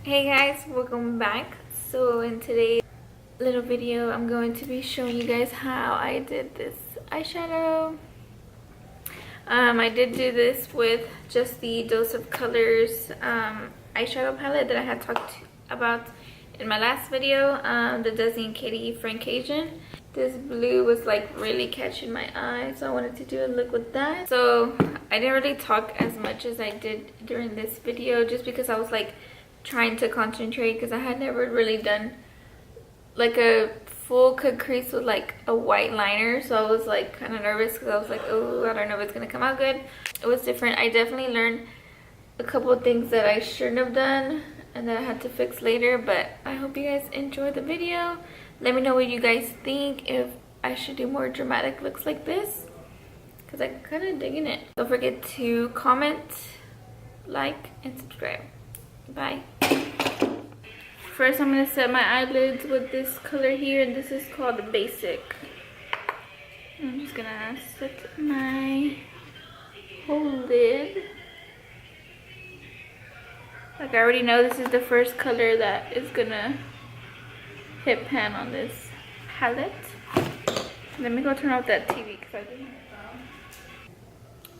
Hey guys, welcome back. So in today's little video, I'm going to be showing you guys how I did this eyeshadow. I did do this with just the Dose of Colors eyeshadow palette that I had talked about in my last video, the DesiXKaty Friendcation. This blue was like really catching my eye, so I wanted to do a look with that. So I didn't really talk as much as I did during this video just because I was like trying to concentrate, because I had never really done like a full cut crease with like a white liner, so I was like kind of nervous because I was like, oh, I don't know if it's gonna come out good. It was different. I definitely learned a couple of things that I shouldn't have done and that I had to fix later, but I hope you guys enjoyed the video. Let me know what you guys think, if I should do more dramatic looks like this, because I'm kind of digging it. Don't forget to comment, like, and subscribe. Bye. First, I'm going to set my eyelids with this color here, and this is called Basic. I'm just going to set my whole lid. Like, I already know this is the first color that is going to hit pan on this palette. Let me go turn off that TV because I didn't.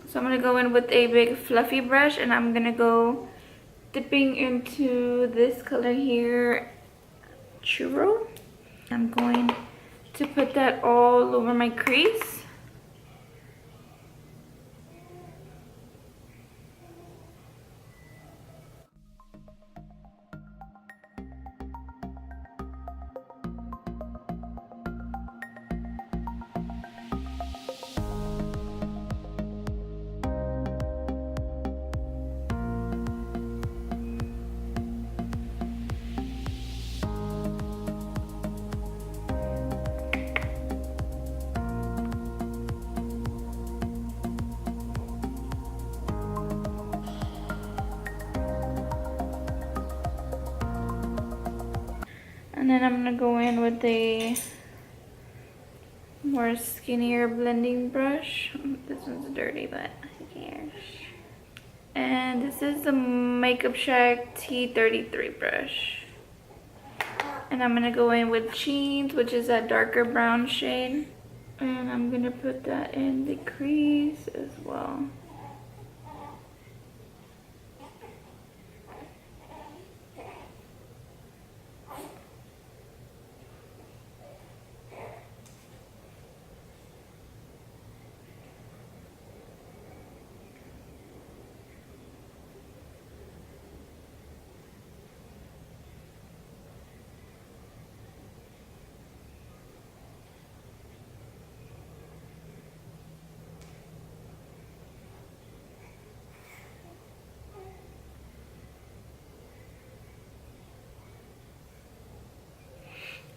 So I'm going to go in with a big fluffy brush, and I'm going to go dipping into this color here, Churro. I'm going to put that all over my crease. And then I'm gonna go in with a more skinnier blending brush. This one's dirty, but who cares? And this is the Makeup Shack T33 brush. And I'm gonna go in with Jeans, which is that darker brown shade. And I'm gonna put that in the crease as well.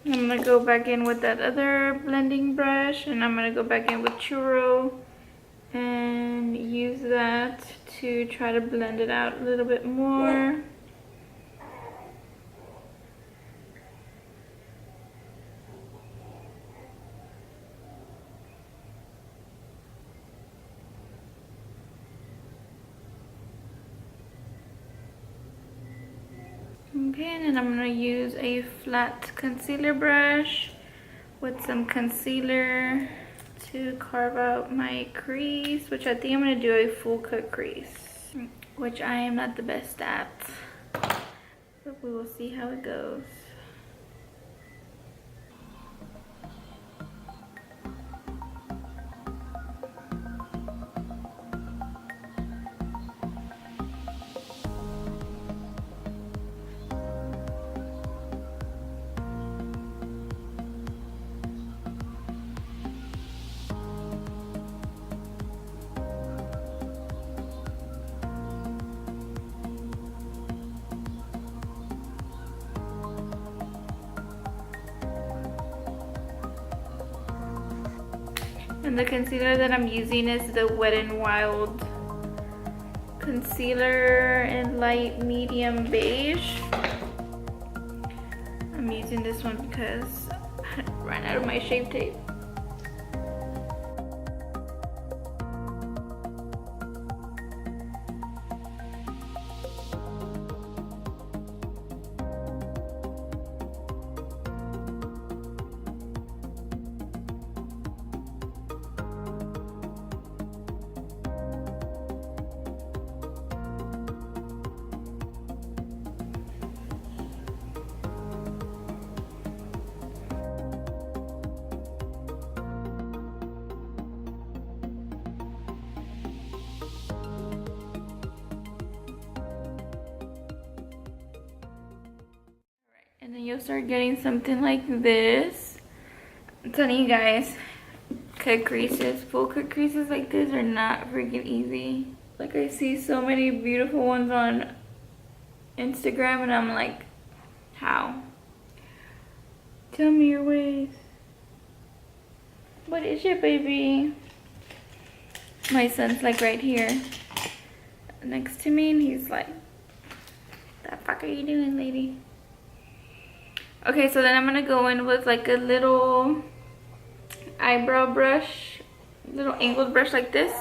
I'm gonna go back in with that other blending brush, and I'm gonna go back in with Churro and use that to try to blend it out a little bit more. Okay, and then I'm gonna use a flat concealer brush with some concealer to carve out my crease, which I think I'm gonna do a full cut crease, which I am not the best at, but we will see how it goes. And the concealer that I'm using is the Wet n Wild concealer in light medium beige. I'm using this one because I ran out of my Shape Tape. then you'll start getting something like this. I'm telling you guys, cut creases, full cut creases like this are not freaking easy. Like, I see so many beautiful ones on Instagram and I'm like, how? Tell me your ways. What is it, baby? My son's like right here next to me and he's like, the fuck are you doing, lady? Okay, so then I'm gonna go in with like a little eyebrow brush, little angled brush like this,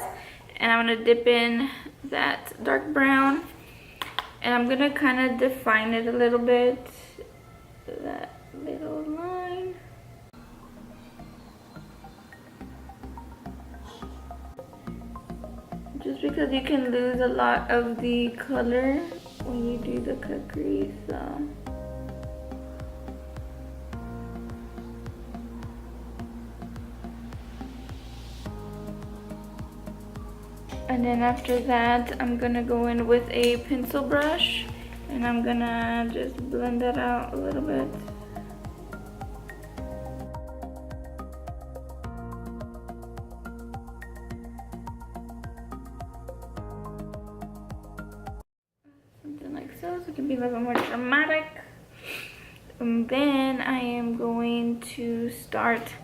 and I'm gonna dip in that dark brown and I'm gonna kind of define it a little bit, that little line. Just because you can lose a lot of the color when you do the cut crease, so. And then after that, I'm gonna go in with a pencil brush and I'm gonna just blend that out a little bit. Something like so it can be a little more dramatic. And then I am going to start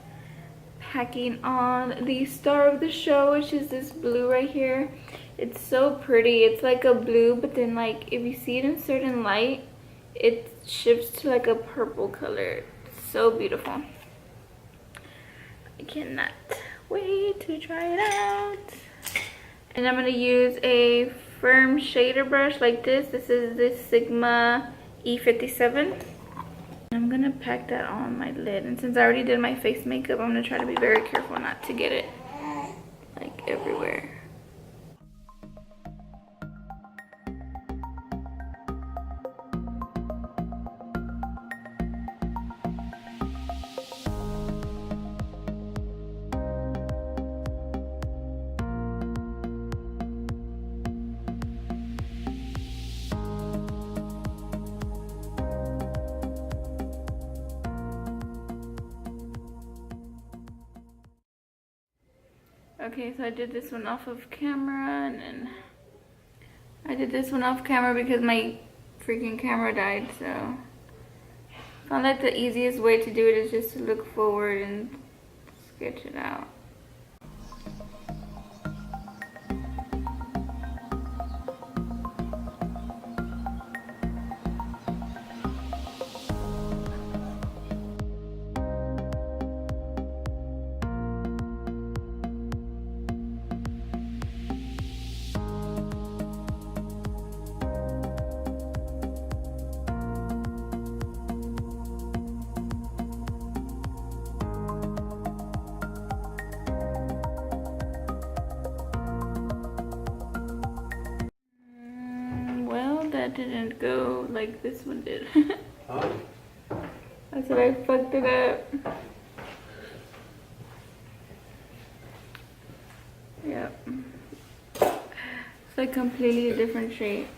packing on the star of the show, which is this blue right here. It's so pretty. It's like a blue, but then like if you see it in certain light, it shifts to like a purple color. It's so beautiful. I cannot wait to try it out. And I'm gonna use a firm shader brush like this. This is the Sigma E57. I'm gonna pack that on my lid, and since I already did my face makeup, I'm gonna try to be very careful not to get it like everywhere. Okay, so I did this one off of camera, and then I did this one off camera because my freaking camera died, so I found like the easiest way to do it is just to look forward and sketch it out. That didn't go like this one did. Huh? I said I fucked it up. Yep. It's like completely a different shape.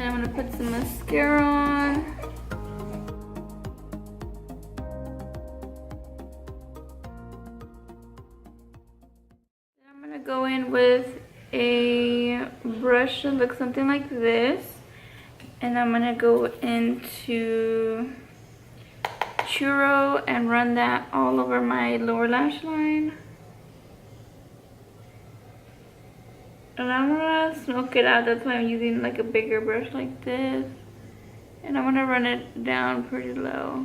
I'm gonna put some mascara on. I'm gonna go in with a brush that looks something like this, and I'm gonna go into Churro and run that all over my lower lash line. And I'm gonna smoke it out. That's why I'm using like a bigger brush like this. And I'm gonna run it down pretty low.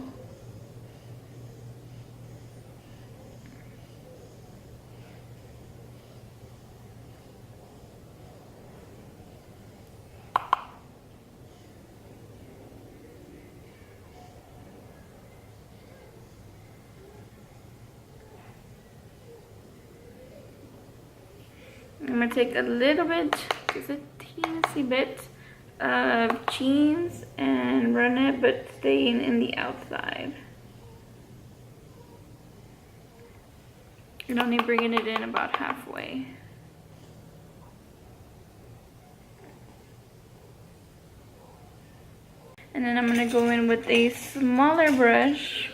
I'm gonna take a little bit, just a teensy bit of jeans and run it, but staying in the outside. And only bringing it in about halfway. And then I'm gonna go in with a smaller brush,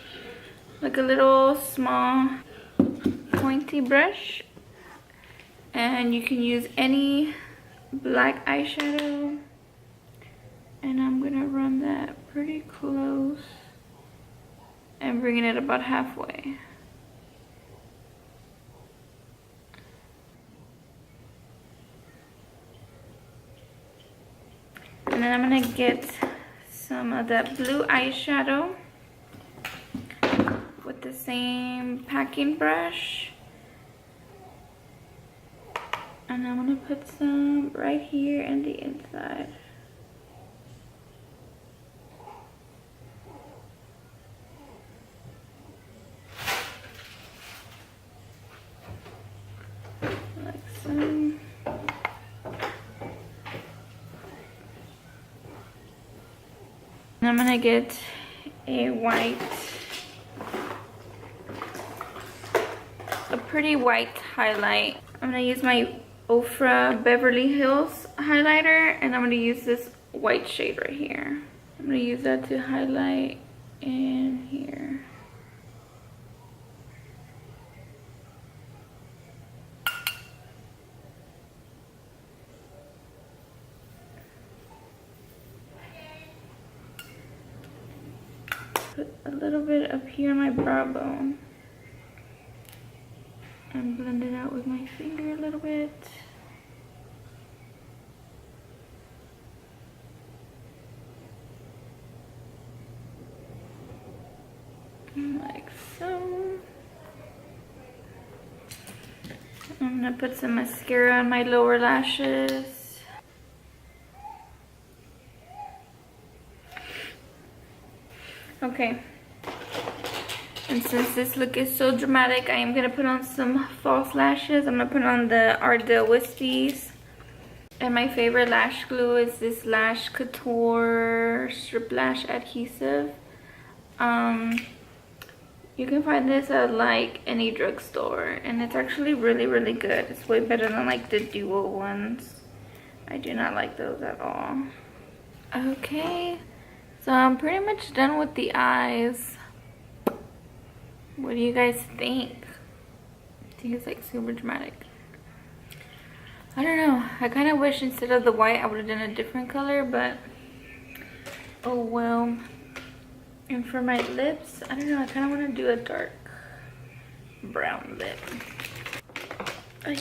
like a little small pointy brush. And you can use any black eyeshadow. And I'm gonna run that pretty close and bringing it about halfway. And then I'm gonna get some of that blue eyeshadow with the same packing brush. And I'm gonna put some right here in the inside. Like so. And I'm gonna get a pretty white highlight. I'm gonna use my Ofra Beverly Hills highlighter, and I'm gonna use this white shade right here. I'm gonna use that to highlight in here. Put a little bit up here on my brow bone. And blend it out with my finger a little bit. Like so. I'm gonna put some mascara on my lower lashes. Okay. And since this look is so dramatic, I am going to put on some false lashes. I'm going to put on the Ardell Wispies. And my favorite lash glue is this Lash Couture Strip Lash Adhesive. You can find this at like any drugstore. And it's actually really, really good. It's way better than like the duo ones. I do not like those at all. Okay. So I'm pretty much done with the eyes. What do you guys think? I think it's like super dramatic. I don't know. I kind of wish instead of the white I would have done a different color, but oh well. And for my lips, I don't know. I kind of want to do a dark brown lip. Ay.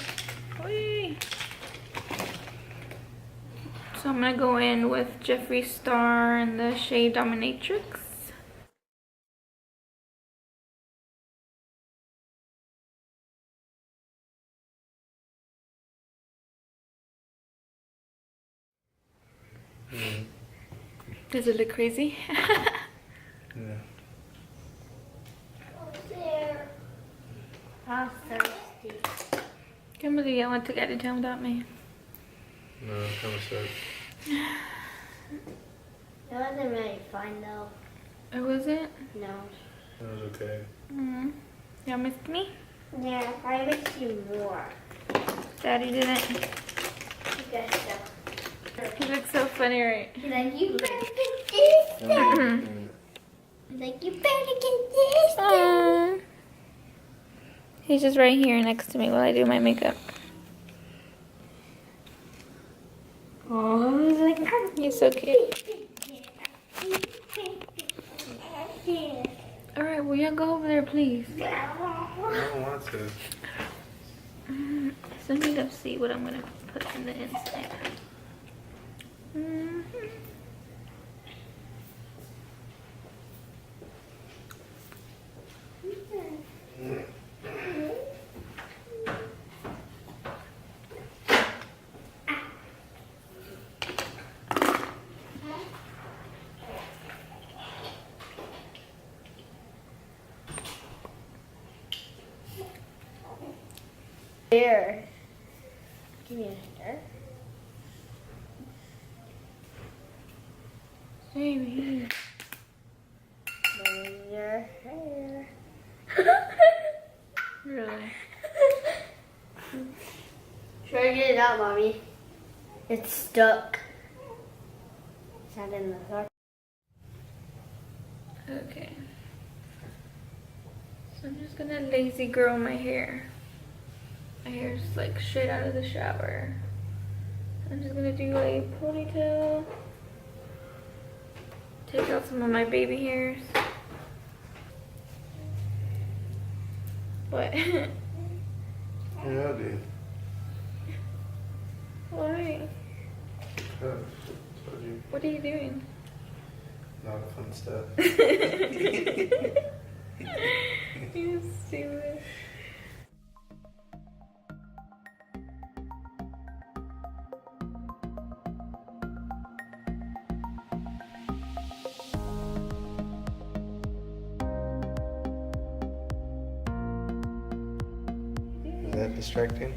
So I'm going to go in with Jeffree Star and the shade Dominatrix. Does it look crazy? Yeah. I'm thirsty. Can't believe y'all went to get it down without me. No, I'm kind of sad. It wasn't really fun though. It wasn't? No. It was okay. Y'all missed me? Yeah, I miss you more. Daddy didn't. You guys go. He looks so funny, right? He's like, you better get this done. He's like, you better get this done. He's just right here next to me while I do my makeup. Oh, he's like, He's so cute. Alright, will y'all go over there, please? I don't want to. So let me see what I'm gonna put in the inside. There. Give me a stir. Amy. In your hair. Really? Try to get it out, Mommy. It's stuck. It's not in the dark. Okay. So I'm just gonna lazy girl my hair. My hair's like straight out of the shower. I'm just gonna do a ponytail. Take out some of my baby hairs. What? Yeah, dude. Why? Told you. What are you doing? Not fun stuff. You stupid. Is that distracting?